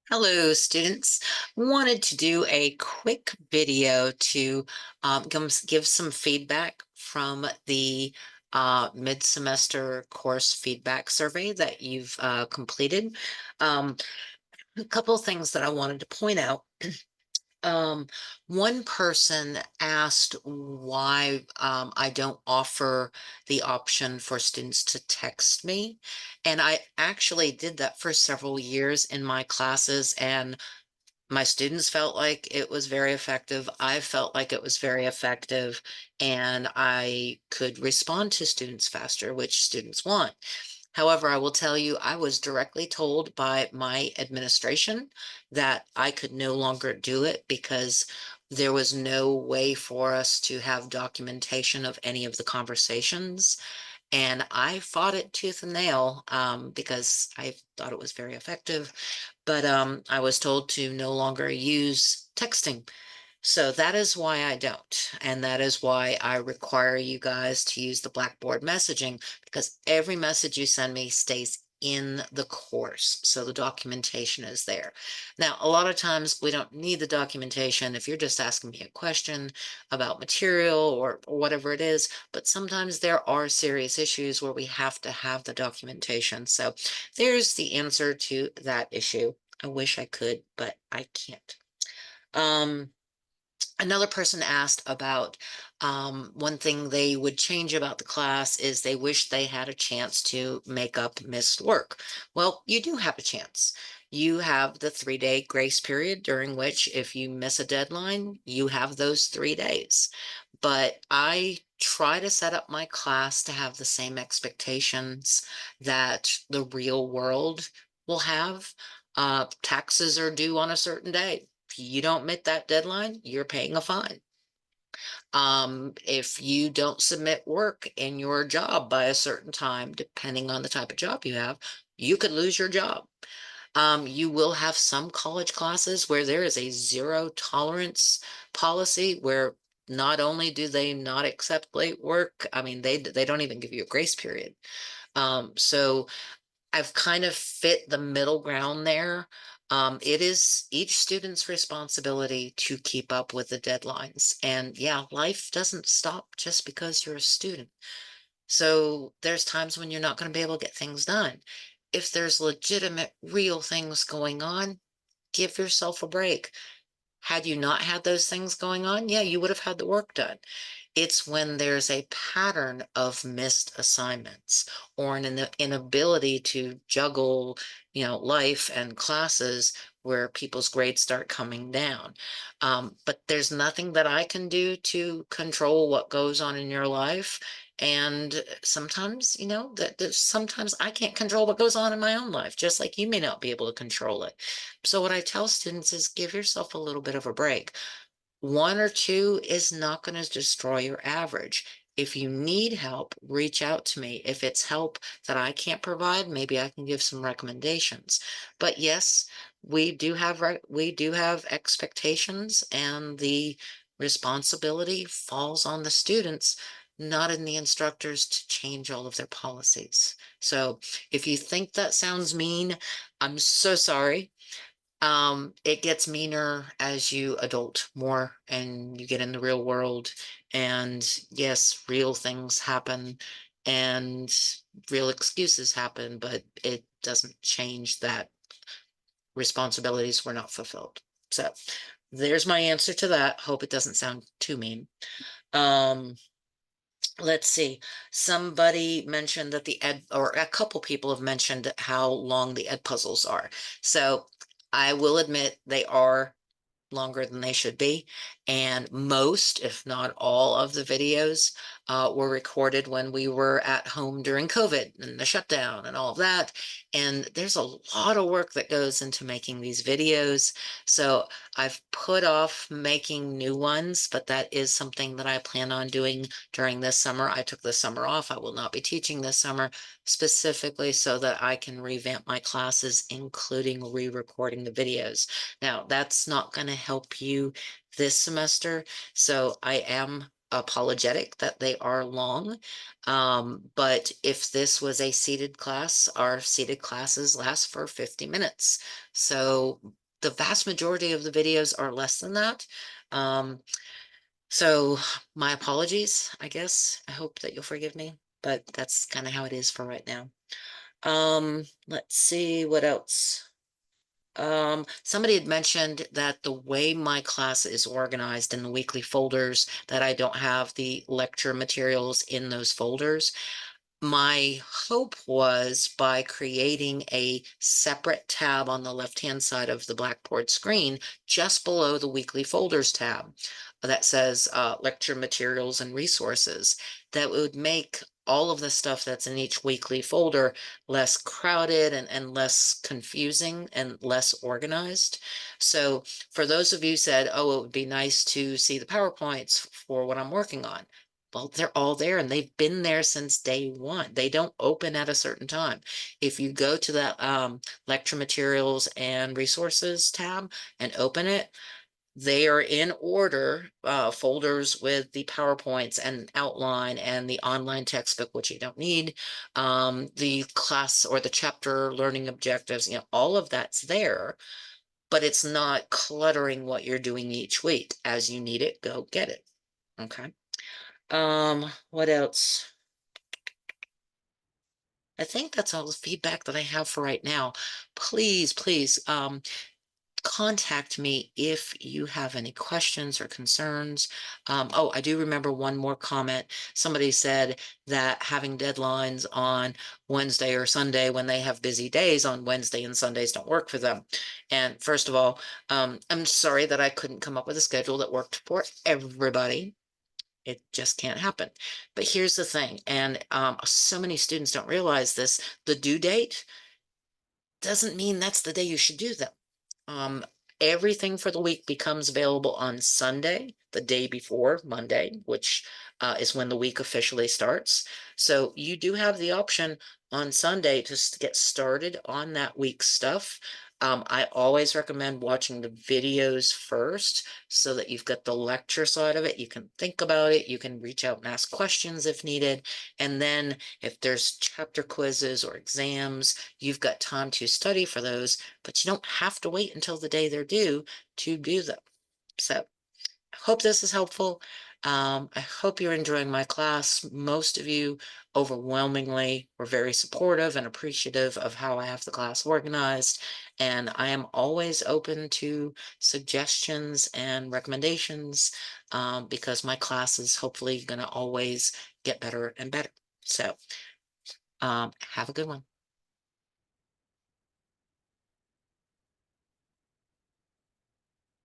Hello, students. Wanted to do a quick video to give some feedback from the mid-semester course feedback survey that you've completed. Um, a couple of things that I wanted to point out. Um, One person asked why I don't offer the option for students to text me. And I actually did that for several years in my classes, and my students felt like it was very effective. I felt like it was very effective, and I could respond to students faster, which students want. However, I will tell you, I was directly told by my administration that I could no longer do it because there was no way for us to have documentation of any of the conversations. And I fought it tooth and nail because I thought it was very effective. But I was told to no longer use texting. So that is why I don't. And that is why I require you guys to use the Blackboard messaging, because every message you send me stays in the course. So the documentation is there. Now, a lot of times we don't need the documentation if you're just asking me a question about material or whatever it is, but sometimes there are serious issues where we have to have the documentation. So there's the answer to that issue. I wish I could, but I can't. Um, Another person asked about one thing they would change about the class is they wish they had a chance to make up missed work. Well, you do have a chance. You have the 3-day grace period during which if you miss a deadline, you have those 3 days. But I try to set up my class to have the same expectations that the real world will have. Taxes are due on a certain day. If you don't meet that deadline, you're paying a fine. If you don't submit work in your job by a certain time, depending on the type of job you have, you could lose your job. You will have some college classes where there is a zero tolerance policy where not only do they not accept late work, I mean, they don't even give you a grace period. So I've kind of fit the middle ground there. It is each student's responsibility to keep up with the deadlines. And yeah, life doesn't stop just because you're a student. So there's times when you're not going to be able to get things done. If there's legitimate, real things going on, give yourself a break. Had you not had those things going on, yeah, you would have had the work done. It's when there's a pattern of missed assignments or an inability to juggle, life and classes where people's grades start coming down. But there's nothing that I can do to control what goes on in your life. And sometimes, that sometimes I can't control what goes on in my own life, just like you may not be able to control it. So what I tell students is give yourself a little bit of a break. One or two is not going to destroy your average. If you need help, reach out to me. If it's help that I can't provide, maybe I can give some recommendations. But yes, we do have expectations, and the responsibility falls on the students, not in the instructors to change all of their policies. So if you think that sounds mean, I'm so sorry. It gets meaner as you adult more and you get in the real world. And yes, real things happen and real excuses happen, but it doesn't change that responsibilities were not fulfilled. So there's my answer to that. Hope it doesn't sound too mean. Um, let's see. Somebody mentioned that or a couple people have mentioned how long the ed puzzles are. So I will admit they are longer than they should be. And most, if not all, of the videos were recorded when we were at home during COVID and the shutdown and all of that. And there's a lot of work that goes into making these videos. So I've put off making new ones, but that is something that I plan on doing during this summer. I took the summer off. I will not be teaching this summer specifically so that I can revamp my classes, including re-recording the videos. Now, that's not going to help you this semester, so I am apologetic that they are long. But if this was a seated class, our seated classes last for 50 minutes. So the vast majority of the videos are less than that. Um, so my apologies, I guess. I hope that you'll forgive me, but that's kind of how it is for right now. Let's see what else. Somebody had mentioned that the way my class is organized in the weekly folders, that I don't have the lecture materials in those folders. My hope was by creating a separate tab on the left-hand side of the Blackboard screen, just below the weekly folders tab that says lecture materials and resources, that would make all of the stuff that's in each weekly folder less crowded and less confusing and less organized. So for those of you who said, oh, it would be nice to see the PowerPoints for what I'm working on. Well, they're all there and they've been there since day one. They don't open at a certain time. If you go to that lecture materials and resources tab and open it, they are in order, folders with the PowerPoints and outline and the online textbook, which you don't need, the class or the chapter learning objectives, all of that's there, but it's not cluttering what you're doing each week. As you need it, go get it. Okay. What else? I think that's all the feedback that I have for right now. Please, please, contact me if you have any questions or concerns. Oh, I do remember one more comment. Somebody said that having deadlines on Wednesday or Sunday when they have busy days on Wednesday and Sundays don't work for them. And first of all, I'm sorry that I couldn't come up with a schedule that worked for everybody. It just can't happen. But here's the thing, and so many students don't realize this, the due date doesn't mean that's the day you should do them. Um, Everything for the week becomes available on Sunday, the day before Monday, which is when the week officially starts. So you do have the option on Sunday to get started on that week's stuff. I always recommend watching the videos first so that you've got the lecture side of it. You can think about it. You can reach out and ask questions if needed. And then if there's chapter quizzes or exams, you've got time to study for those, but you don't have to wait until the day they're due to do them. So I hope this is helpful. I hope you're enjoying my class. Most of you overwhelmingly were very supportive and appreciative of how I have the class organized. And I am always open to suggestions and recommendations because my class is hopefully going to always get better and better. So have a good one.